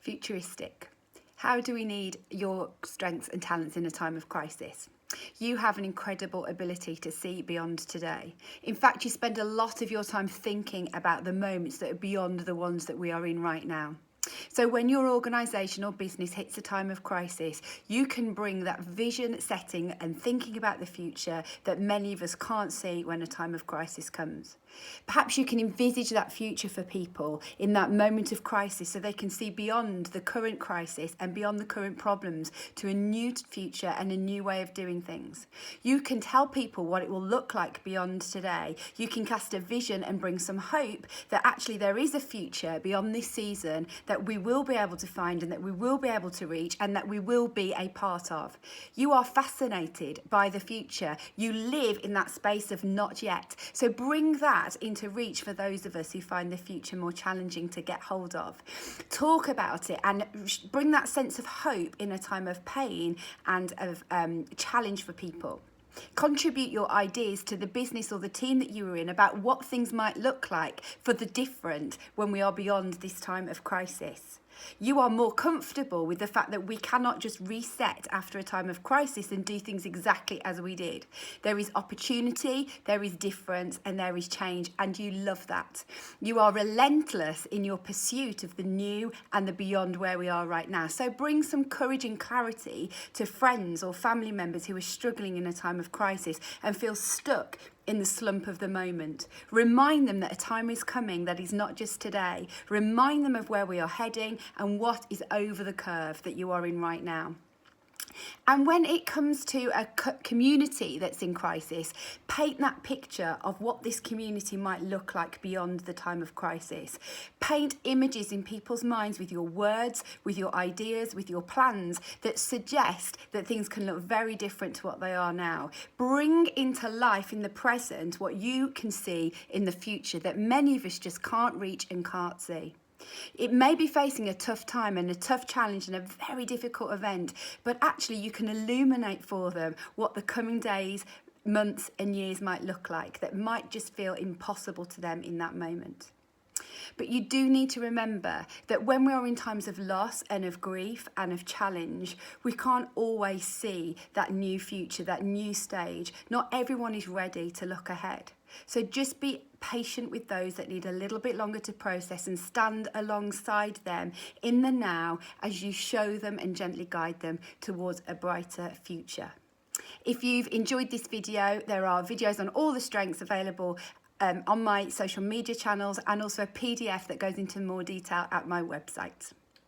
Futuristic. How do we need your strengths and talents in a time of crisis? You have an incredible ability to see beyond today. In fact, you spend a lot of your time thinking about the moments that are beyond the ones that we are in right now. So when your organisation or business hits a time of crisis, you can bring that vision setting and thinking about the future that many of us can't see when a time of crisis comes. Perhaps you can envisage that future for people in that moment of crisis so they can see beyond the current crisis and beyond the current problems to a new future and a new way of doing things. You can tell people what it will look like beyond today. You can cast a vision and bring some hope that actually there is a future beyond this season that we will be able to find and that we will be able to reach and that we will be a part of. You are fascinated by the future. You live in that space of not yet. So bring that into reach for those of us who find the future more challenging to get hold of. Talk about it and bring that sense of hope in a time of pain and of challenge for people. Contribute your ideas to the business or the team that you are in about what things might look like for the different when we are beyond this time of crisis. You are more comfortable with the fact that we cannot just reset after a time of crisis and do things exactly as we did. There is opportunity, there is difference, and there is change, and you love that. You are relentless in your pursuit of the new and the beyond where we are right now. So bring some courage and clarity to friends or family members who are struggling in a time of crisis and feel stuck in the slump of the moment. Remind them that a time is coming that is not just today. Remind them of where we are heading and what is over the curve that you are in right now. And when it comes to a community that's in crisis, paint that picture of what this community might look like beyond the time of crisis. Paint images in people's minds with your words, with your ideas, with your plans that suggest that things can look very different to what they are now. Bring into life in the present what you can see in the future that many of us just can't reach and can't see. It may be facing a tough time and a tough challenge and a very difficult event, but actually you can illuminate for them what the coming days, months and years might look like that might just feel impossible to them in that moment. But you do need to remember that when we are in times of loss and of grief and of challenge, we can't always see that new future, that new stage. Not everyone is ready to look ahead. So just be patient with those that need a little bit longer to process and stand alongside them in the now as you show them and gently guide them towards a brighter future. If you've enjoyed this video, there are videos on all the strengths available on my social media channels and also a PDF that goes into more detail at my website.